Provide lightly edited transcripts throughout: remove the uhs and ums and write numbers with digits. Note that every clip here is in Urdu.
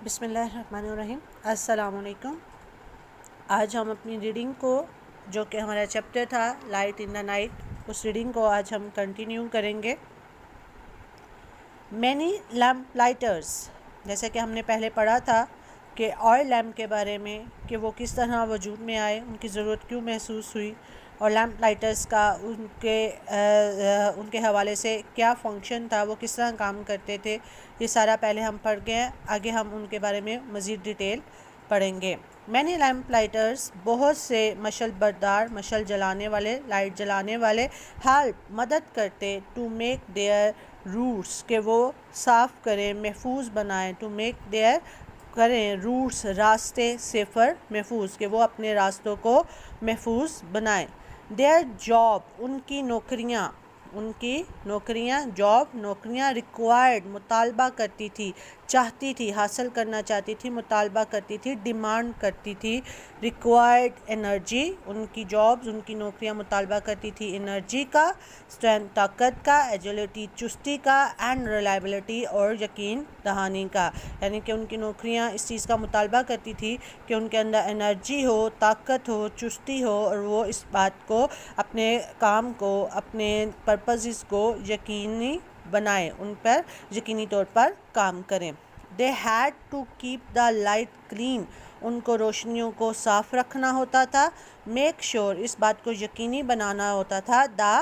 بسم اللہ الرحمن الرحیم. السلام علیکم. آج ہم اپنی ریڈنگ کو جو کہ ہمارا چیپٹر تھا لائٹ ان دا نائٹ، اس ریڈنگ کو آج ہم کنٹینیو کریں گے. مینی لیمپ لائٹرز، جیسے کہ ہم نے پہلے پڑھا تھا کہ آئل لیمپ کے بارے میں کہ وہ کس طرح وجود میں آئے، ان کی ضرورت کیوں محسوس ہوئی، اور لیمپ لائٹرز کا ان کے حوالے سے کیا فنکشن تھا، وہ کس طرح کام کرتے تھے. یہ سارا پہلے ہم پڑھ گئے ہیں. آگے ہم ان کے بارے میں مزید ڈیٹیل پڑھیں گے. مینی لیمپ لائٹرز، بہت سے مشل بردار، مشل جلانے والے، لائٹ جلانے والے، ہیلپ مدد کرتے، ٹو میک دیئر روٹس کہ وہ صاف کریں، محفوظ بنائیں، ٹو میک دیئر کریں روٹس راستے، سیفر محفوظ کہ وہ اپنے راستوں کو محفوظ بنائیں. دیئر جاب، ان کی نوکریاں جاب نوکریاں، ریکوائرڈ مطالبہ کرتی تھی، چاہتی تھی، حاصل کرنا چاہتی تھی، مطالبہ کرتی تھی، ڈیمانڈ کرتی تھی. ریکوائرڈ انرجی، ان کی جابز، ان کی نوکریاں مطالبہ کرتی تھی انرجی کا، اسٹرینتھ طاقت کا، ایجیلٹی چستی کا، اینڈ ریلائبلٹی اور یقین دہانی کا. یعنی کہ ان کی نوکریاں اس چیز کا مطالبہ کرتی تھی کہ ان کے اندر انرجی ہو، طاقت ہو، چستی ہو، اور وہ اس بات کو، اپنے کام کو، اپنے پرپزز کو یقینی بنائیں، ان پر یقینی طور پر کام کریں. They had to keep the light clean، ان کو روشنیوں کو صاف رکھنا ہوتا تھا. Make sure، اس بات کو یقینی بنانا ہوتا تھا. The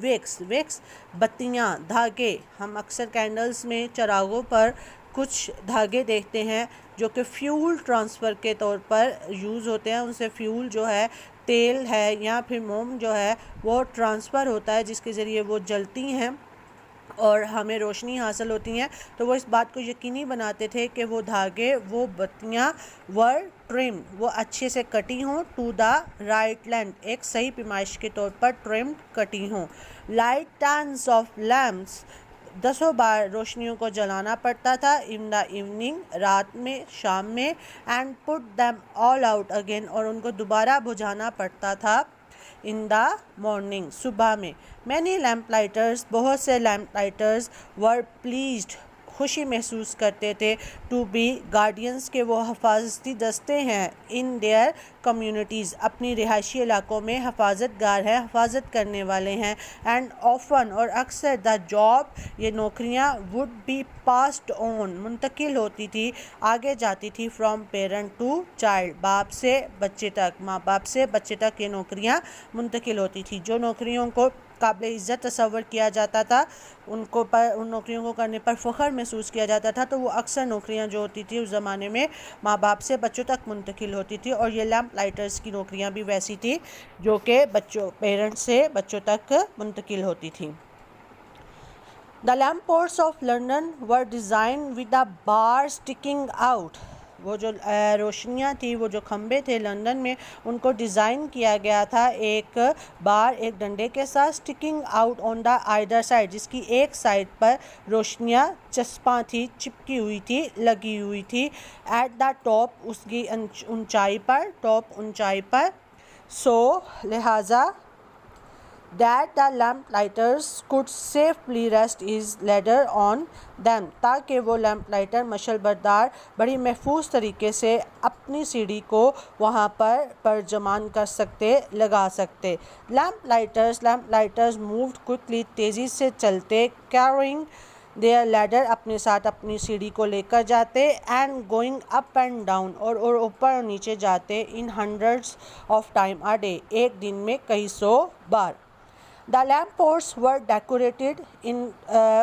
wicks بتیاں، دھاگے. ہم اکثر کینڈلز میں، چراغوں پر کچھ دھاگے دیکھتے ہیں جو کہ فیول ٹرانسفر کے طور پر یوز ہوتے ہیں. ان سے فیول جو ہے، تیل ہے یا پھر موم جو ہے، وہ ٹرانسفر ہوتا ہے، جس کے ذریعے وہ جلتی ہیں اور ہمیں روشنی حاصل ہوتی ہیں. تو وہ اس بات کو یقینی بناتے تھے کہ وہ دھاگے، وہ بتیاں ور ٹرم، وہ اچھے سے کٹی ہوں، ٹو دا رائٹ لینتھ، ایک صحیح پیمائش کے طور پر ٹرمڈ کٹی ہوں. لائٹ ٹنز آف لیمپس، 10 بار روشنیوں کو جلانا پڑتا تھا. ان دا ایوننگ، رات میں، شام میں. And put them all out again, اور ان کو دوبارہ بجھانا پڑتا تھا. ان دا مارننگ، صبح میں. مینی لیمپ لائٹرز، بہت سے لیمپ لائٹرز ور پلیزڈ، خوشی محسوس کرتے تھے، ٹو بی گارڈینس کہ وہ حفاظتی دستے ہیں، ان دیئر کمیونٹیز، اپنی رہائشی علاقوں میں حفاظت گار ہیں، حفاظت کرنے والے ہیں. اینڈ آفن، اور اکثر، دا جاب، یہ نوکریاں، وڈ بی پاسڈ آن، منتقل ہوتی تھی، آگے جاتی تھی، فرام پیرنٹ ٹو چائلڈ، باپ سے بچے تک، ماں باپ سے بچے تک یہ نوکریاں منتقل ہوتی تھی. جو نوکریوں کو قابل عزت تصور کیا جاتا تھا، ان نوکریوں کو کرنے پر فخر محسوس کیا جاتا تھا، تو وہ اکثر نوکریاں جو ہوتی تھی اس زمانے میں ماں باپ سے بچوں تک منتقل ہوتی تھی. اور یہ لیمپ لائٹرز کی نوکریاں بھی ویسی تھی جو کہ پیرنٹس سے بچوں تک منتقل ہوتی تھی. The lamp posts of London were designed with the bar sticking out، وہ جو روشنیاں تھی، وہ جو کھمبے تھے لندن میں، ان کو ڈیزائن کیا گیا تھا ایک بار، ایک ڈنڈے کے ساتھ، sticking out on the either side، جس کی ایک سائڈ پر روشنیاں چسپاں تھی، چپکی ہوئی تھی، لگی ہوئی تھی. ایٹ دا ٹاپ، اس کی اونچائی پر، ٹاپ اونچائی پر. سو لہٰذا، that the lamp lighters could safely rest his ladder on them، تاکہ وہ لیمپ لائٹر مشل بردار بڑی محفوظ طریقے سے اپنی سیڑھی کو وہاں پر جمان کر سکتے، لگا سکتے. لیمپ لائٹرز مووڈ کوئکلی، تیزی سے چلتے، carrying their ladder، اپنے ساتھ اپنی سیڑھی کو لے کر جاتے، and going up and down، اور اوپر اور نیچے جاتے، in hundreds of time a day، ایک دن میں کئی سو بار. The lamp posts were decorated، ان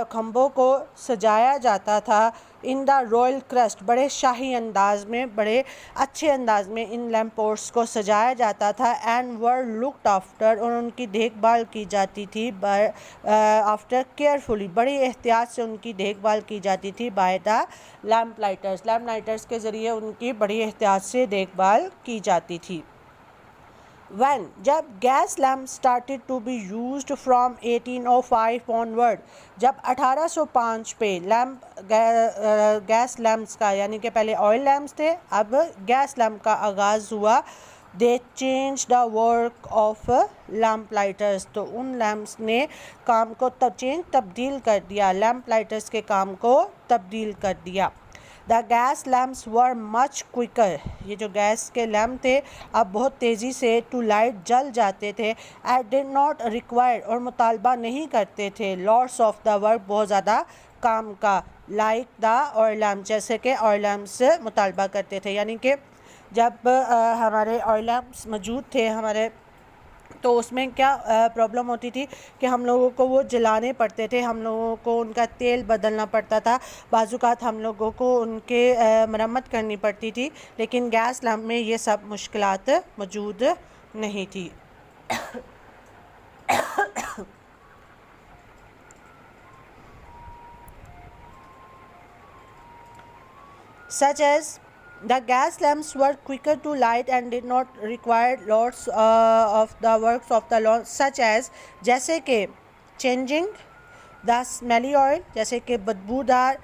کھمبوں کو سجایا جاتا تھا. in the royal crest، بڑے شاہی انداز میں، بڑے اچھے انداز میں ان لیمپ پوسٹس کو سجایا جاتا تھا. and were looked after، اور ان کی دیکھ بھال کی جاتی تھی، after carefully، بڑی احتیاط سے ان کی دیکھ بھال کی جاتی تھی. by the lamp lighters کے ذریعے ان کی بڑی احتیاط سے دیکھ بھال کی جاتی تھی. When، جب gas lamp started to be used from 1805 onward، جب 1805 پہ گیس لیمپس کا، یعنی کہ پہلے آئل لیمپس تھے، اب گیس لیمپ کا آغاز ہوا. they changed the work of lamp lighters، تو ان لیمپس نے کام کو تبدیل کر دیا، لیمپ لائٹرز کے کام کو تبدیل کر دیا. دا گیس لیمپس ور مچ کوئکر، یہ جو گیس کے لیمپ تھے اب بہت تیزی سے ٹو لائٹ جل جاتے تھے. ایٹ ڈڈ ناٹ ریکوائر، اور مطالبہ نہیں کرتے تھے. لاٹس آف دا ورک، بہت زیادہ کام کا. لائک دا آئل لیمپ، جیسے کہ آئل لیمپ سے مطالبہ کرتے تھے. یعنی کہ جب ہمارے آئل لیمپس موجود تھے ہمارے، تو اس میں کیا پرابلم ہوتی تھی کہ ہم لوگوں کو وہ جلانے پڑتے تھے، ہم لوگوں کو ان کا تیل بدلنا پڑتا تھا، بعض اوقات ہم لوگوں کو ان کے مرمت کرنی پڑتی تھی. لیکن گیس لیمپ میں یہ سب مشکلات موجود نہیں تھی. such as the gas lamps were quicker to light and did not require lots of the works of the law, such as جیسے کہ changing the smelly oil، جیسے کہ بدبودار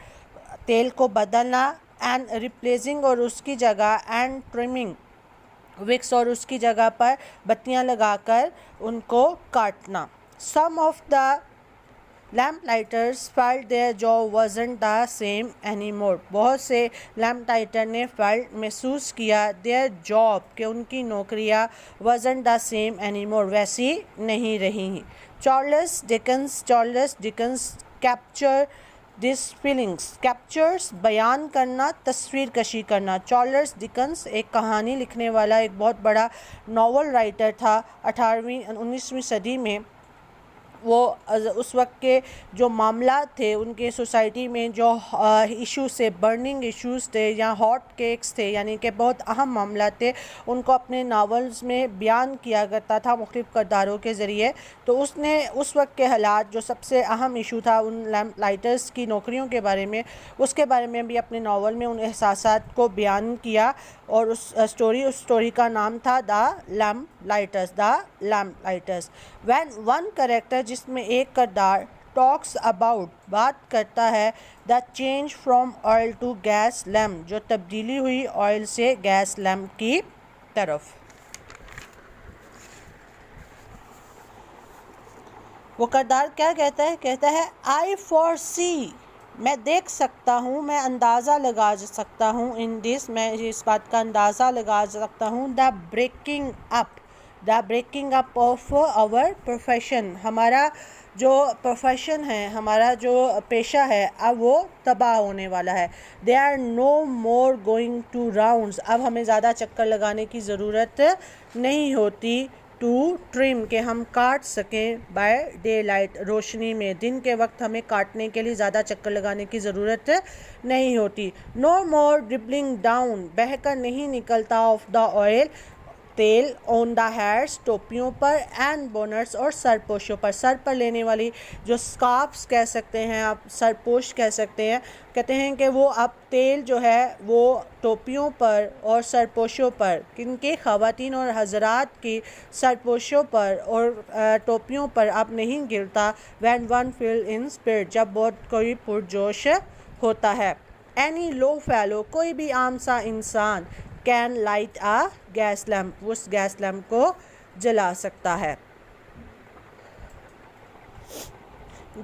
تیل کو بدلنا، and replacing اور اس کی جگہ and trimming wicks اور اس کی جگہ پر بتیاں لگا کر ان کو کاٹنا. some of the lamp lighters felt their job wasn't the same anymore، بہت سے لیمپ لائٹر نے محسوس کیا their job کہ ان کی نوکریاں wasn't the same anymore، ویسی نہیں رہی. Charles Dickens capture these feelings، captures بیان کرنا، تصویر کشی کرنا. چارلس ڈکنس ایک کہانی لکھنے والا ایک بہت بڑا ناول رائٹر تھا 19ویں صدی میں. وہ اس وقت کے جو معاملات تھے ان کے سوسائٹی میں، جو ایشوز تھے، برننگ ایشوز تھے یا ہاٹ کیکس تھے، یعنی کہ بہت اہم معاملات تھے، ان کو اپنے ناولز میں بیان کیا کرتا تھا مختلف کرداروں کے ذریعے. تو اس نے اس وقت کے حالات، جو سب سے اہم ایشو تھا ان لیمپ لائٹرز کی نوکریوں کے بارے میں، اس کے بارے میں بھی اپنے ناول میں ان احساسات کو بیان کیا. اور اس اسٹوری کا نام تھا the lamp lighters. When one character, جس میں ایک کردار ٹاکس اباؤٹ، بات کرتا ہے the change from oil to gas lamp, جو تبدیلی ہوئی آئل سے گیس لیمپ کی طرف. وہ کردار کیا کہتا ہے؟ کہتا ہے آئی فور سی، میں دیکھ سکتا ہوں، میں اندازہ لگا سکتا ہوں، ان دس، میں اس بات کا اندازہ لگا سکتا ہوں، the breaking up of our profession, ہمارا جو پروفیشن ہے، ہمارا جو پیشہ ہے، اب وہ تباہ ہونے والا ہے. They are no more going to rounds, اب ہمیں زیادہ چکر لگانے کی ضرورت نہیں ہوتی. ٹو ٹرم، کہ ہم کاٹ سکیں، بائی ڈے لائٹ، روشنی میں، دن کے وقت ہمیں کاٹنے کے لیے زیادہ چکر لگانے کی ضرورت نہیں ہوتی. نو مور ڈربلنگ ڈاؤن، بہہ کر نہیں نکلتا، آف دا آئل، تیل، آن دا ہیڈس، ٹوپیوں پر، اینڈ بونٹس، اور سرپوشوں پر. سر پر لینے والی جو اسکارفس کہہ سکتے ہیں آپ، سرپوش کہہ سکتے ہیں. کہتے ہیں کہ وہ اب تیل جو ہے وہ ٹوپیوں پر اور سرپوشوں پر، کن کے؟ خواتین اور حضرات کی سرپوشوں پر اور ٹوپیوں پر اب نہیں گرتا. When one fell in spirit, جب بہت کوئی پرجوش ہوتا ہے. اینی لو فیلو، کوئی بھی عام سا انسان، can light a gas lamp, اس گیس لیمپ کو جلا سکتا ہے.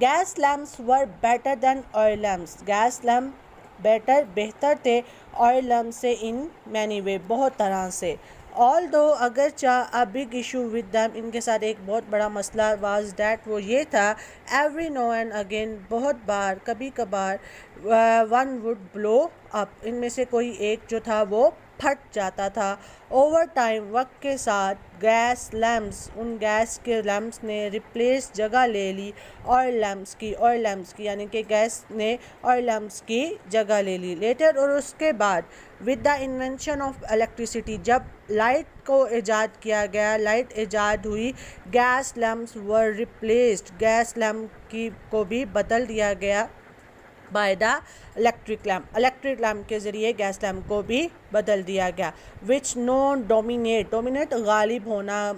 Gas lamps were better than oil lamps, gas lamp بہتر تھے آئل لیمپ سے ان مینی وے، بہت طرح سے. آل دو، اگرچہ a big issue with them، ان کے ساتھ ایک بہت بڑا مسئلہ was that، وہ یہ تھا every now and again، بہت بار، کبھی کبھار one would blow up، ان میں سے کوئی ایک جو تھا وہ پھٹ جاتا تھا. اوور ٹائم، وقت کے ساتھ، گیس لیمپس، ان گیس کے لیمپس نے ریپلیس، جگہ لے لی، آئل لیمپس کی، یعنی کہ گیس نے آئل لیمپس کی جگہ لے لی. لیٹر، اور اس کے بعد، with the invention of electricity, جب لائٹ کو ایجاد کیا گیا، لائٹ ایجاد ہوئی، گیس لیمپس ور ریپلیسڈ، گیس لیمپ کی کو بھی بدل دیا گیا بائی دا الیکٹرک لیمپ کے ذریعے گیس لیمپ کو بھی بدل دیا گیا. وچ نو ڈومینیٹ، غالب ہونا،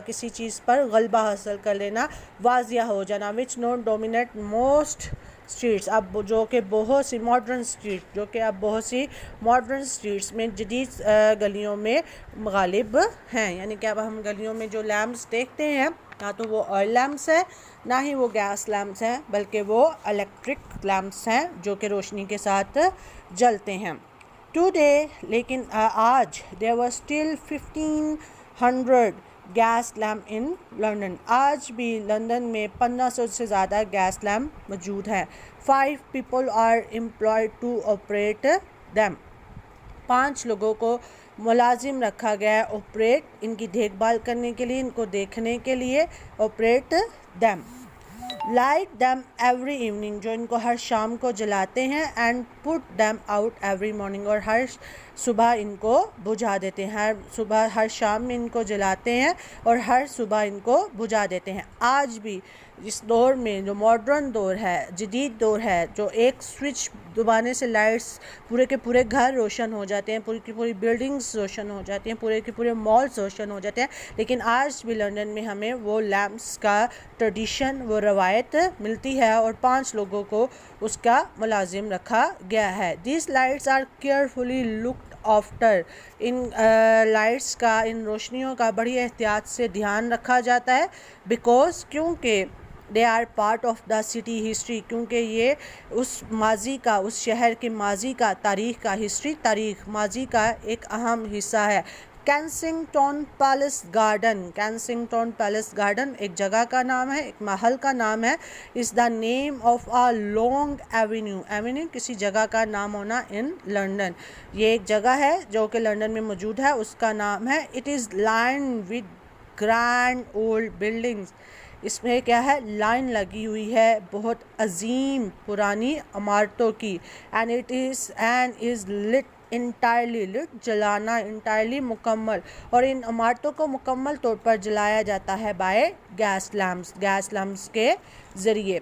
کسی چیز پر غلبہ حاصل کر لینا، واضح ہو جانا. وچ نو ڈومینیٹ موسٹ اسٹریٹس، اب جو کہ بہت سی ماڈرن اسٹریٹس میں، جدید گلیوں میں غالب ہیں. یعنی کہ اب ہم گلیوں میں جو لیمپس دیکھتے ہیں نہ تو وہ آئل لیمپس ہیں نہ ہی وہ گیس لیمپس ہیں، بلکہ وہ الیکٹرک لیمپس ہیں جو کہ روشنی کے ساتھ جلتے ہیں. ٹوڈے لیکن آج there were still 1500 gas lamp in London. آج بھی لندن میں 1500 سے زیادہ گیس لیمپ موجود ہیں. 5 people are employed to operate them. 5 لوگوں کو ملازم رکھا گیا ہے آپریٹ، ان کی دیکھ بھال کرنے کے لیے، ان کو دیکھنے کے لیے. Operate them. Light them every evening، جو ان کو ہر شام کو جلاتے ہیں. And put them out every morning، اور ہر صبح ان کو بجھا دیتے ہیں. ہر شام میں ان کو جلاتے ہیں اور ہر صبح ان کو بجھا دیتے ہیں. آج بھی اس دور میں، جو ماڈرن دور ہے، جدید دور ہے، جو ایک سوئچ دبانے سے لائٹس پورے کے پورے گھر روشن ہو جاتے ہیں، پوری کی پوری بلڈنگز روشن ہو جاتی ہیں، پورے کے پورے مالز روشن ہو جاتے ہیں، لیکن آج بھی لندن میں ہمیں وہ لیمپس کا ٹریڈیشن، وہ روایت ملتی ہے اور 5 لوگوں کو اس کا ملازم رکھا گیا ہے. These lights are carefully looked after. In lights کا، ان روشنیوں کا بڑی احتیاط سے دھیان رکھا جاتا ہے. بیکاز، کیونکہ they are part of the city history، کیونکہ یہ اس ماضی کا، اس شہر کے ماضی کا، تاریخ کا، ہسٹری تاریخ ماضی کا ایک اہم حصہ ہے. کینسنگٹن پیلس گارڈن. کینسنگٹن پیلس گارڈن ایک جگہ کا نام ہے، ایک محل کا نام ہے. is the name of a long avenue. Avenue کسی جگہ کا نام ہونا in لنڈن. یہ ایک جگہ ہے جو کہ لنڈن میں موجود ہے، اس کا نام ہے. it is lined with grand old buildings. اس میں کیا ہے؟ لائن لگی ہوئی ہے بہت عظیم پرانی عمارتوں کی. and it is lit entirely. lit جلانا، entirely مکمل، اور ان عمارتوں کو مکمل طور پر جلایا جاتا ہے by gas lamps, gas lamps کے ذریعے.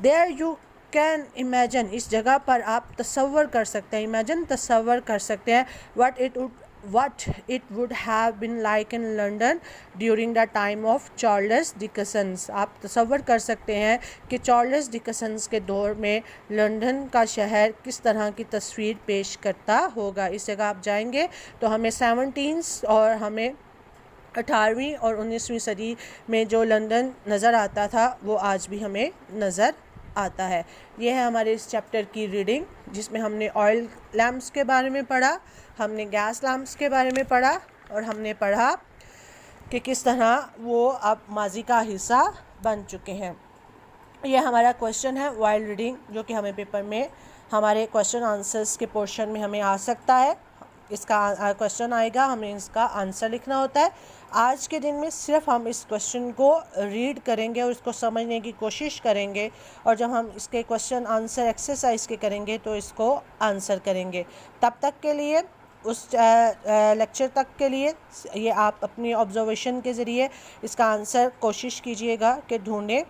there you can imagine، اس جگہ پر آپ تصور کر سکتے ہیں، imagine تصور کر سکتے ہیں what it would have been like in London during the time of Charles Dickens. آپ تصور کر سکتے ہیں کہ چارلس ڈکسنس کے دور میں لندن کا شہر کس طرح کی تصویر پیش کرتا ہوگا. اس جگہ آپ جائیں گے تو ہمیں 17 اور ہمیں 18ویں اور 19ویں صدی میں جو لندن نظر آتا تھا وہ آج بھی ہمیں نظر آتا ہے. یہ ہے ہمارے اس چیپٹر کی ریڈنگ، جس میں ہم نے آئل لیمپس کے بارے میں پڑھا، ہم نے گیس لیمپس کے بارے میں پڑھا، اور ہم نے پڑھا کہ کس طرح وہ اب ماضی کا حصہ بن چکے ہیں. یہ ہمارا کویشچن ہے وائل ریڈنگ، جو کہ ہمیں پیپر میں ہمارے کویشچن آنسرس کے پورشن میں ہمیں آ سکتا ہے. اس کا کویشچن آئے گا، ہمیں اس کا آنسر لکھنا ہوتا ہے. آج کے دن میں صرف ہم اس کویشچن کو ریڈ کریں گے اور اس کو سمجھنے کی کوشش کریں گے، اور جب ہم اس کے کویشچن آنسر ایکسرسائز کے کریں گے تو اس کو آنسر کریں گے. تب تک کے لیے، اس لیکچر تک کے لیے، یہ آپ اپنی آبزرویشن کے ذریعے اس کا آنسر کوشش کیجئے گا کہ ڈھونڈیں.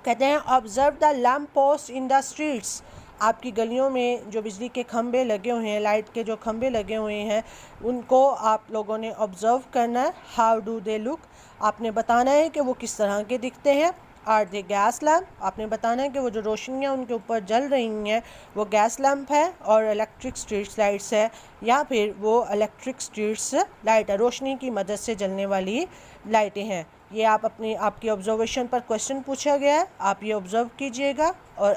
کہتے ہیں observe the lamp post in the streets. آپ کی گلیوں میں جو بجلی کے کھمبے لگے ہوئے ہیں، لائٹ کے جو کھمبے لگے ہوئے ہیں، ان کو آپ لوگوں نے آبزرو کرنا ہے. ہاؤ ڈو دے لک، آپ نے بتانا ہے کہ وہ کس طرح کے دکھتے ہیں. آر دے گیس لیمپ، آپ نے بتانا ہے کہ وہ جو روشنیاں ان کے اوپر جل رہی ہیں وہ گیس لیمپ ہے اور الیکٹرک اسٹریٹ لائٹس ہے، یا پھر وہ الیکٹرک اسٹریٹس لائٹ ہے، روشنی کی مدد سے جلنے والی لائٹیں ہیں. یہ آپ کی آبزرویشن پر کویشچن پوچھا گیا ہے، آپ یہ آبزرو کیجئے گا اور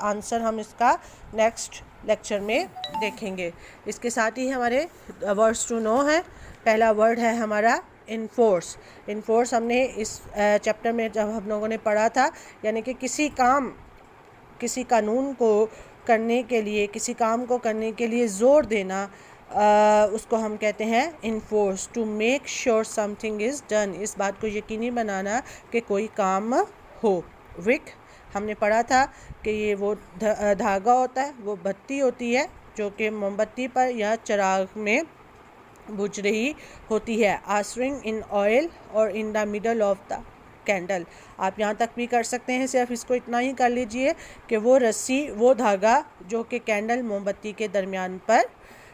آنسر ہم اس کا نیکسٹ لیکچر میں دیکھیں گے. اس کے ساتھ ہی ہمارے ورڈز ٹو نو ہیں. پہلا ورڈ ہے ہمارا انفورس. انفورس ہم نے اس چیپٹر میں جب ہم لوگوں نے پڑھا تھا، یعنی کہ کسی قانون کو کرنے کے لیے، کسی کام کو کرنے کے لیے زور دینا، اس کو ہم کہتے ہیں enforce. To make sure something is done, اس بات کو یقینی بنانا کہ کوئی کام ہو. وک ہم نے پڑھا تھا کہ یہ وہ دھاگا ہوتا ہے، وہ بتی ہوتی ہے جو کہ موم بتی پر یا چراغ میں بجھ رہی ہوتی ہے. آسرنگ ان آئل اور in the middle of the candle. آپ یہاں تک بھی کر سکتے ہیں، صرف اس کو اتنا ہی کر لیجئے کہ وہ رسی، وہ دھاگا جو کہ کینڈل موم بتی کے درمیان پر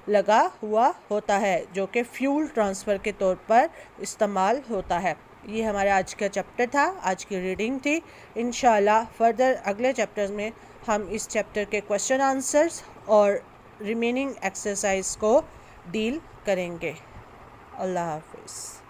لگا ہوا ہوتا ہے، جو کہ فیول ٹرانسفر کے طور پر استعمال ہوتا ہے. یہ ہمارا آج کا چیپٹر تھا، آج کی ریڈنگ تھی. انشاءاللہ فردر اگلے چیپٹرز میں ہم اس چیپٹر کے کویشچن آنسرز اور ریمیننگ ایکسرسائز کو ڈیل کریں گے. اللہ حافظ.